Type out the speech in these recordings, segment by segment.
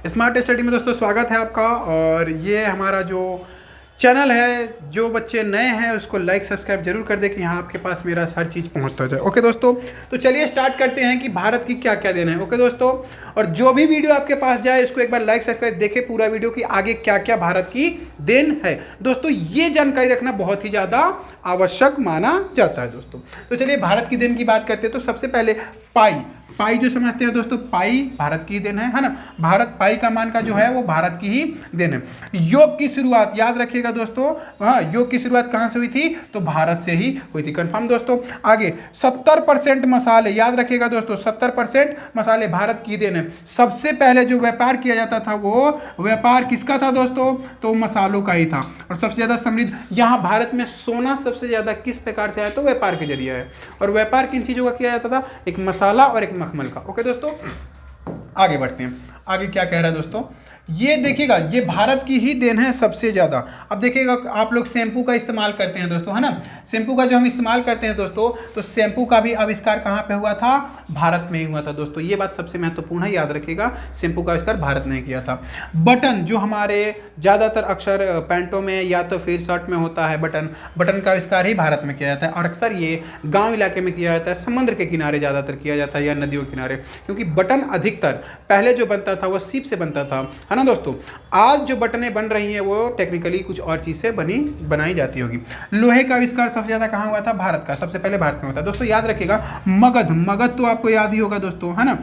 Smart study में दोस्तों स्वागत है आपका। और ये हमारा जो चैनल है, जो बच्चे नए हैं उसको लाइक सब्सक्राइब जरूर कर दें कि यहाँ आपके पास मेरा हर चीज़ पहुँचता जाए। ओके दोस्तों, तो चलिए स्टार्ट करते हैं कि भारत की क्या क्या देन है। ओके दोस्तों, और जो भी वीडियो आपके पास जाए उसको एक बार लाइक सब्सक्राइब देखें पूरा वीडियो की आगे क्या क्या भारत की देन है। दोस्तों ये जानकारी रखना बहुत ही ज़्यादा आवश्यक माना जाता है दोस्तों। तो चलिए भारत की देन की बात करते हैं। तो सबसे पहले पाई जो समझते हैं दोस्तों, पाई भारत की देन है ना। भारत पाई का मान का जो है वो भारत की ही देन है। योग की शुरुआत याद रखिएगा दोस्तों, हाँ योग की शुरुआत कहाँ से हुई थी, तो भारत से ही हुई थी, कंफर्म दोस्तों। आगे 70% मसाले याद रखिएगा दोस्तों, 70% मसाले भारत की देन है। सबसे पहले जो व्यापार किया जाता था वो व्यापार किसका था दोस्तों, तो मसालों का ही था। और सबसे ज्यादा समृद्ध यहाँ भारत में सोना सबसे ज्यादा किस प्रकार से आया, तो व्यापार के जरिए है। और व्यापार किन चीजों का किया जाता था, एक मसाला और एक मखमल का। ओके दोस्तों, आगे बढ़ते हैं। आगे क्या कह रहा है दोस्तों, ये देखिएगा ये भारत की ही देन है सबसे ज़्यादा। अब देखिएगा आप लोग शैम्पू का इस्तेमाल करते हैं दोस्तों, है ना। शैम्पू का जो हम इस्तेमाल करते हैं दोस्तों, तो शैम्पू का भी आविष्कार कहाँ पे हुआ था, भारत में ही हुआ था दोस्तों। ये बात सबसे महत्वपूर्ण है, याद रखिएगा शैम्पू का आविष्कार भारत में ही किया था। बटन जो हमारे ज़्यादातर अक्सर पैंटों में या तो फिर शर्ट में होता है, बटन का आविष्कार ही भारत में किया जाता है। और अक्सर ये गाँव इलाके में किया जाता है, समुद्र के किनारे ज़्यादातर किया जाता है या नदियों के किनारे, क्योंकि बटन अधिकतर पहले जो बनता था वो सीप से बनता था, है ना दोस्तों। आज जो बटनें बन रही हैं वो टेक्निकली कुछ और चीज से बनाई जाती होगी। लोहे का आविष्कार सबसे ज्यादा कहाँ हुआ था, भारत का, सबसे पहले भारत में होता है दोस्तों। याद रखिएगा मगध तो आपको याद ही होगा दोस्तों, है ना।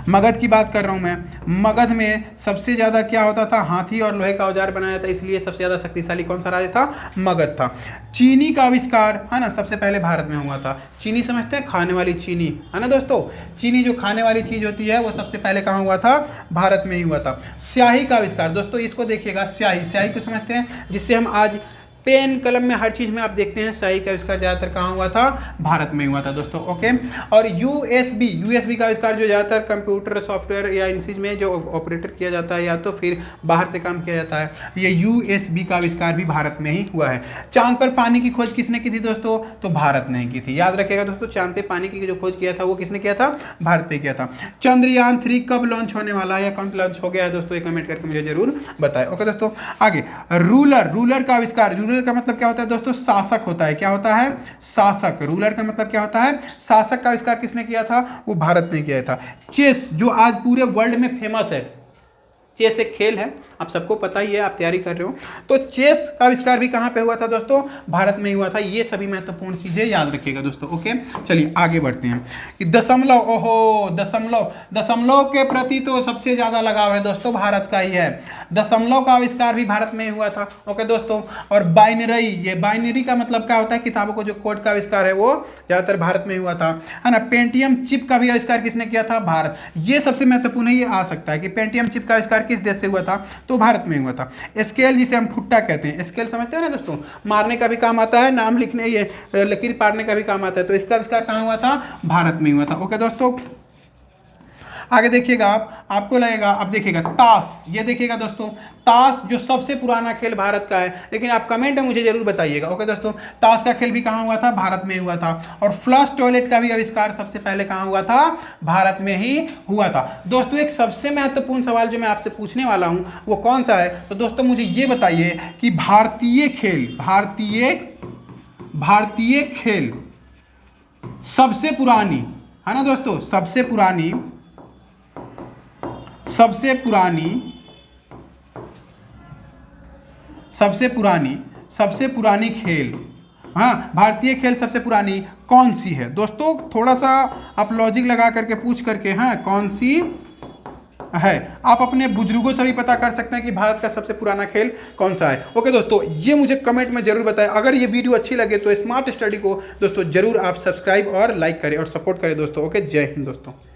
मगध की बात कर रहा हूं मैं। मगध में सबसे ज्यादा क्या होता था, हाथी और लोहे का औजार बनाया था, इसलिए सबसे ज्यादा शक्तिशाली कौन सा राज्य था, मगध था। चीनी का आविष्कार है ना सबसे पहले भारत में हुआ था। चीनी समझते हैं, खाने वाली चीनी, है ना दोस्तों। चीनी जो खाने वाली चीज होती है वो सबसे पहले कहाँ हुआ था, भारत में ही हुआ था। स्याही का आविष्कार दोस्तों, इसको देखिएगा, स्याही को समझते हैं, जिससे हम आज पेन कलम में हर चीज में आप देखते हैं स्याही का आविष्कार ज्यादातर कहाँ हुआ था, भारत में हुआ था दोस्तों। ओके, और यूएसबी का आविष्कार जो ज्यादातर कंप्यूटर सॉफ्टवेयर या इन चीज में जो ऑपरेटर किया जाता है या तो फिर बाहर से काम किया जाता है, ये यूएसबी का आविष्कार भी भारत में ही हुआ है। चांद पर पानी की खोज किसने की थी दोस्तों, तो भारत ने की थी। याद रखिएगा दोस्तों, चांद पे पानी की जो खोज किया था वो किसने किया था, भारत पे किया था। चंद्रयान 3 कब लॉन्च होने वाला है या कब लॉन्च हो गया है दोस्तों, ये कमेंट करके मुझे जरूर बताएं। ओके दोस्तों, आगे रूलर का आविष्कार। रूलर का मतलब क्या होता है दोस्तों, शासक होता है। क्या होता है, शासक। रूलर का मतलब क्या होता है, शासक का आविष्कार किसने किया था, वो भारत ने किया था। चेस जो आज पूरे वर्ल्ड में फेमस है, चेस एक खेल है, आप सबको पता ही है, आप तैयारी कर रहे हो, तो चेस का आविष्कार भी कहां पे हुआ था दोस्तों, भारत में ही हुआ था। ये सभी महत्वपूर्ण चीजें याद रखिएगा दोस्तों। ओके, चलिए आगे बढ़ते हैं कि दशमलव, ओहो दशमलव के प्रति तो सबसे ज्यादा लगाव है दोस्तों, भारत का ही है। दशमलव का आविष्कार भी भारत में ही हुआ था। ओके दोस्तों, और बाइनरी, ये बाइनरी का मतलब क्या होता है, किताबों को जो कोड का आविष्कार है वो ज्यादातर भारत में ही हुआ था, है ना। पेंटियम चिप का भी आविष्कार किसने किया था, भारत। ये सबसे महत्वपूर्ण है, ये आ सकता है कि पेंटियम चिप का आविष्कार किस देश से हुआ था, तो भारत में हुआ था। स्केल जिसे हम फुट्टा कहते हैं, स्केल समझते हैं ना दोस्तों, मारने का भी काम आता है, नाम लिखने, ये लकीर पारने का भी काम आता है, तो इसका आविष्कार कहाँ हुआ था, भारत में हुआ था। ओके दोस्तों, आगे देखिएगा आपको लगेगा, अब देखिएगा ताश, ये देखिएगा दोस्तों, ताश जो सबसे पुराना खेल भारत का है, लेकिन आप कमेंट में मुझे जरूर बताइएगा। ओके दोस्तों, ताश का खेल भी कहाँ हुआ था, भारत में हुआ था। और फ्लश टॉयलेट का भी आविष्कार सबसे पहले कहाँ हुआ था, भारत में ही हुआ था। दोस्तों एक सबसे महत्वपूर्ण सवाल जो मैं आपसे पूछने वाला हूँ वो कौन सा है, तो दोस्तों मुझे ये बताइए कि भारतीय खेल सबसे पुरानी, है ना दोस्तों, सबसे पुरानी खेल, हाँ भारतीय खेल सबसे पुरानी कौन सी है दोस्तों। थोड़ा सा आप लॉजिक लगा करके पूछ करके, हाँ कौन सी है, आप अपने बुजुर्गों से भी पता कर सकते हैं कि भारत का सबसे पुराना खेल कौन सा है। ओके दोस्तों, ये मुझे कमेंट में जरूर बताएं। अगर ये वीडियो अच्छी लगे तो स्मार्ट स्टडी को दोस्तों जरूर आप सब्सक्राइब और लाइक करें और सपोर्ट करें दोस्तों। ओके, जय हिंद दोस्तों।